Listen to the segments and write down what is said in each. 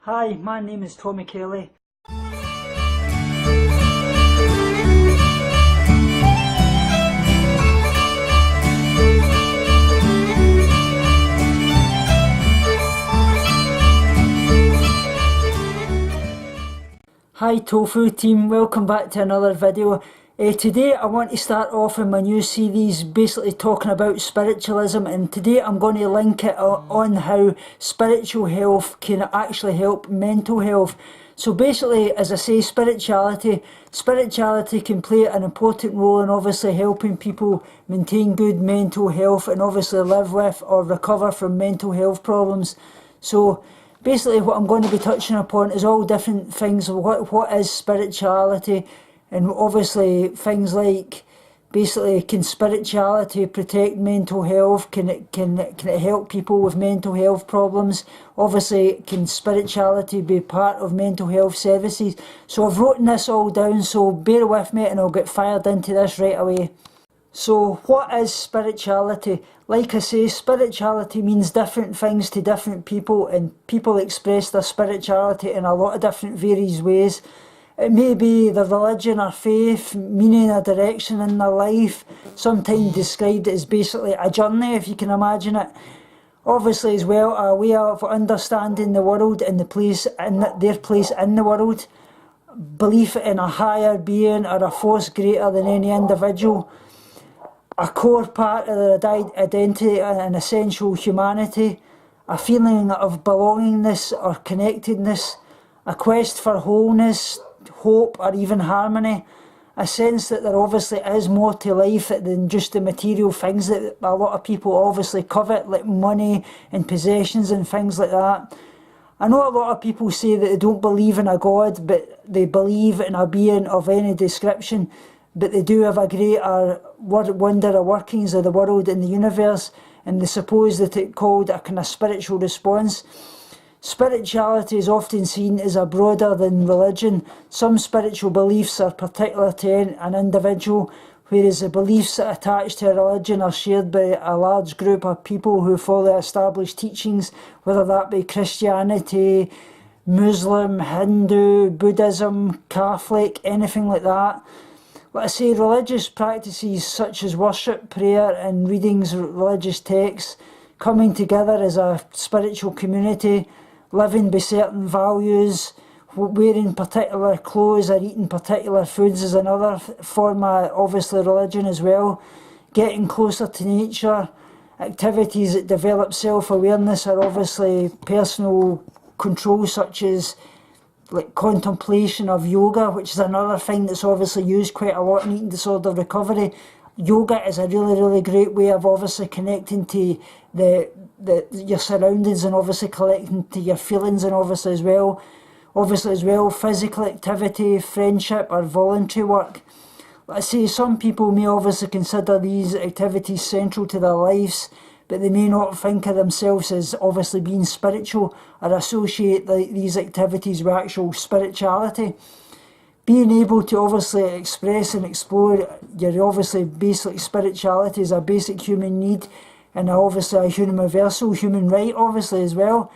Hi, my name is Tommy Kelly. Hi Tofu team, welcome back to another video. Today I want to start off in my new series basically talking about spiritualism, and today I'm going to link it on how spiritual health can actually help mental health. So basically, as I say, spirituality can play an important role in obviously helping people maintain good mental health and obviously live with or recover from mental health problems. So basically what I'm going to be touching upon is all different things of what is spirituality, and obviously things like basically, can spirituality protect mental health? Can it help people with mental health problems? Obviously, can spirituality be part of mental health services? So I've written this all down, so bear with me and I'll get fired into this right away. So what is spirituality? Like I say, spirituality means different things to different people, and people express their spirituality in a lot of different various ways. It may be their religion or faith, meaning a direction in their life, sometimes described as basically a journey, if you can imagine it. Obviously as well, a way of understanding the world and their place in the world. Belief in a higher being or a force greater than any individual. A core part of their identity and essential humanity. A feeling of belongingness or connectedness. A quest for wholeness, hope or even harmony. A sense that there obviously is more to life than just the material things that a lot of people obviously covet, like money and possessions and things like that. I know a lot of people say that they don't believe in a God, but they believe in a being of any description, but they do have a greater wonder of workings of the world and the universe, and they suppose that it's called a kind of spiritual response. Spirituality is often seen as a broader than religion. Some spiritual beliefs are particular to an individual, whereas the beliefs that attach to a religion are shared by a large group of people who follow established teachings, whether that be Christianity, Muslim, Hindu, Buddhism, Catholic, anything like that. Like I say, religious practices such as worship, prayer and readings of religious texts, coming together as a spiritual community, living by certain values, wearing particular clothes or eating particular foods is another form of obviously religion as well. Getting closer to nature, activities that develop self-awareness are obviously personal control, such as like contemplation of yoga, which is another thing that's obviously used quite a lot in eating disorder recovery. Yoga is a really great way of obviously connecting to your surroundings and obviously connecting to your feelings, and obviously as well physical activity, friendship or voluntary work. Like I say, some people may obviously consider these activities central to their lives, but they may not think of themselves as obviously being spiritual or associate these activities with actual spirituality. Being able to obviously express and explore your obviously basic spirituality is a basic human need, and obviously a universal human right obviously as well.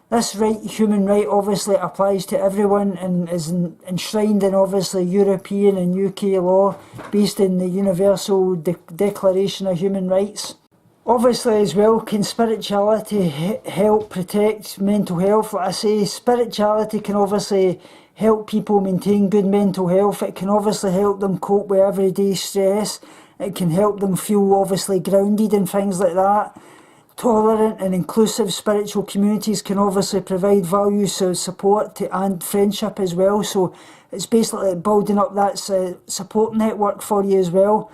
This human right obviously applies to everyone and is enshrined in obviously European and UK law based in the Universal Declaration of Human Rights. Obviously as well, can spirituality help protect mental health? Like I say, spirituality can obviously help people maintain good mental health. It can obviously help them cope with everyday stress. It can help them feel obviously grounded and things like that. Tolerant and inclusive spiritual communities can obviously provide value, so support and friendship as well. So it's basically building up that support network for you as well.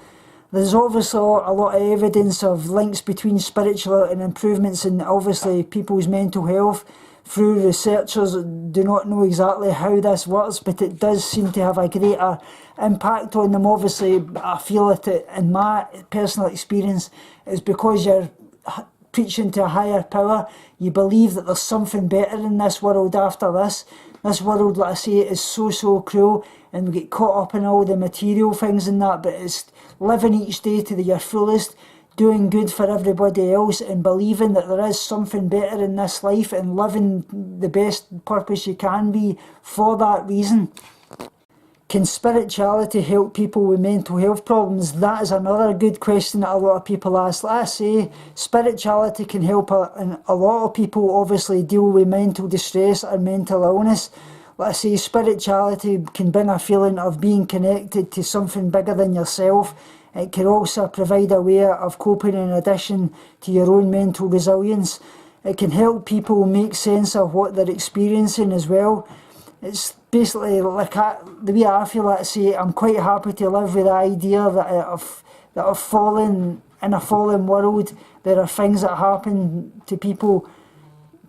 There's obviously a lot of evidence of links between spirituality and improvements in obviously people's mental health. Through researchers do not know exactly how this works, but it does seem to have a greater impact on them. Obviously, I feel that in my personal experience, it's because you're preaching to a higher power. You believe that there's something better in this world after this. This world, like I say, is so cruel, and we get caught up in all the material things and that, but it's living each day to your fullest, doing good for everybody else and believing that there is something better in this life and living the best purpose you can be for that reason. Can spirituality help people with mental health problems? That is another good question that a lot of people ask. Like I say, spirituality can help a lot of people obviously deal with mental distress and mental illness. Like I say, spirituality can bring a feeling of being connected to something bigger than yourself. It can also provide a way of coping in addition to your own mental resilience. It can help people make sense of what they're experiencing as well. It's basically like the way I feel. Like I say, I'm quite happy to live with the idea that I've fallen in a fallen world. There are things that happen to people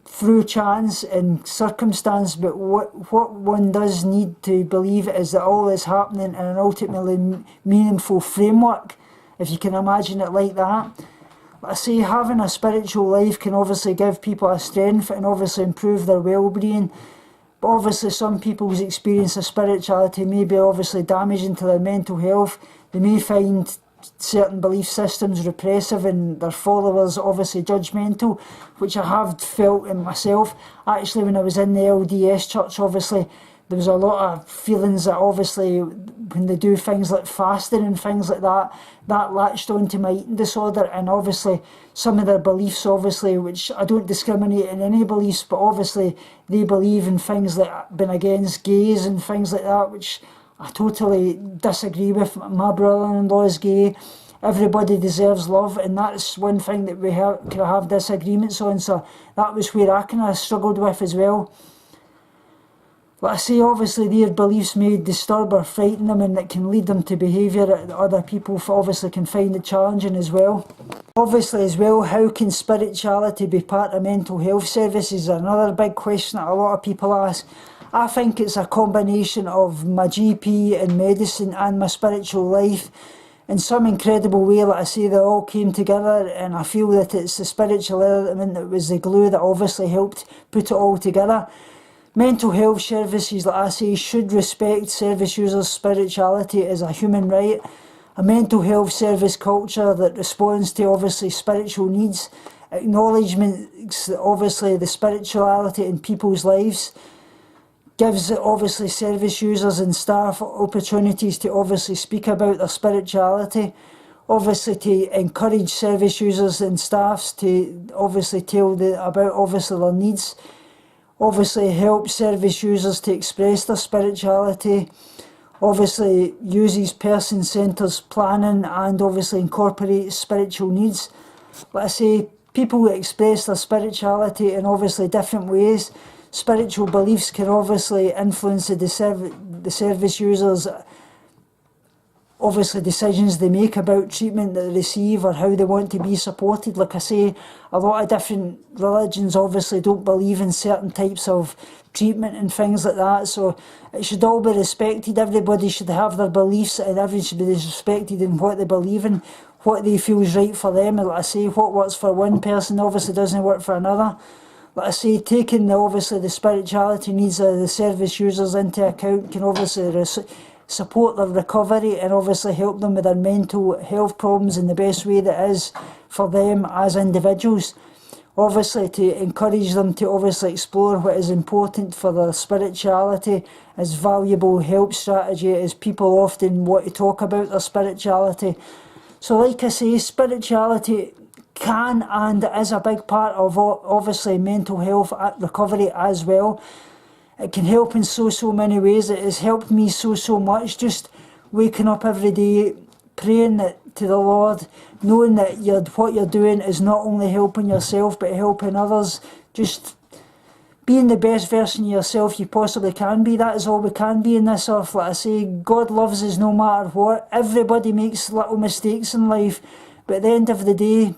through chance and circumstance, but what one does need to believe is that all is happening in an ultimately meaningful framework, if you can imagine it like that. Like I say, having a spiritual life can obviously give people a strength and obviously improve their well-being, but obviously some people's experience of spirituality may be obviously damaging to their mental health. They may find certain belief systems repressive and their followers obviously judgmental, which I have felt in myself. Actually, when I was in the LDS church, obviously there was a lot of feelings that obviously when they do things like fasting and things like that, that latched onto my eating disorder. And obviously some of their beliefs, obviously, which I don't discriminate in any beliefs, but obviously they believe in things like being against gays and things like that, which I totally disagree with. My brother-in-law is gay. Everybody deserves love, and that's one thing that we can have disagreements on. So that was where I kind of struggled with as well. Like I say, obviously their beliefs may disturb or frighten them, and it can lead them to behaviour that other people obviously can find it challenging as well. Obviously as well, how can spirituality be part of mental health services? Another big question that a lot of people ask. I think it's a combination of my GP and medicine and my spiritual life. In some incredible way, like I say, they all came together, and I feel that it's the spiritual element that was the glue that obviously helped put it all together. Mental health services, like I say, should respect service users' spirituality as a human right. A mental health service culture that responds to obviously spiritual needs, acknowledgements obviously the spirituality in people's lives, gives obviously service users and staff opportunities to obviously speak about their spirituality, obviously to encourage service users and staffs to obviously tell about obviously their needs, obviously help service users to express their spirituality, obviously uses person-centred planning and obviously incorporates spiritual needs. Like I say, people express their spirituality in obviously different ways. Spiritual beliefs can obviously influence the service users' obviously decisions they make about treatment that they receive or how they want to be supported. Like I say, a lot of different religions obviously don't believe in certain types of treatment and things like that, so it should all be respected. Everybody should have their beliefs and everyone should be respected in what they believe in, what they feel is right for them. And like I say, what works for one person obviously doesn't work for another. Like I say, taking obviously the spirituality needs of the service users into account can obviously support their recovery and obviously help them with their mental health problems in the best way that is for them as individuals. Obviously to encourage them to obviously explore what is important for their spirituality as valuable help strategy, as people often want to talk about their spirituality. So like I say, spirituality can and is a big part of obviously mental health recovery as well. It can help in so many ways. It has helped me so much, just waking up every day, praying to the Lord, knowing that what you're doing is not only helping yourself but helping others, just being the best version of yourself you possibly can be. That is all we can be in this earth. Like I say, God loves us no matter what. Everybody makes little mistakes in life, but at the end of the day,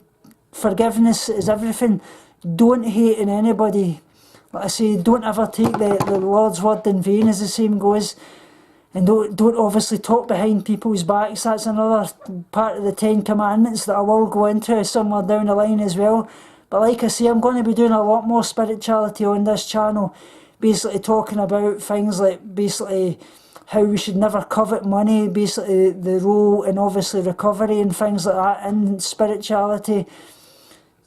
forgiveness is everything. Don't hate in anybody. Like I say, don't ever take the Lord's word in vain, as the saying goes. And don't obviously talk behind people's backs. That's another part of the 10 Commandments that I will go into somewhere down the line as well. But like I say, I'm going to be doing a lot more spirituality on this channel, basically talking about things like basically how we should never covet money, basically the role and obviously recovery and things like that in spirituality.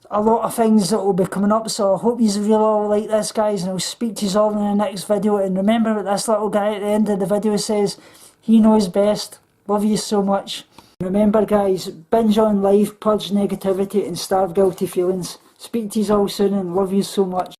A lot of things that will be coming up, so I hope you really all like this, guys, and I'll speak to you all in the next video. And remember what this little guy at the end of the video says, he knows best. Love you so much. Remember, guys, binge on life, purge negativity and starve guilty feelings. Speak to you all soon and love you so much.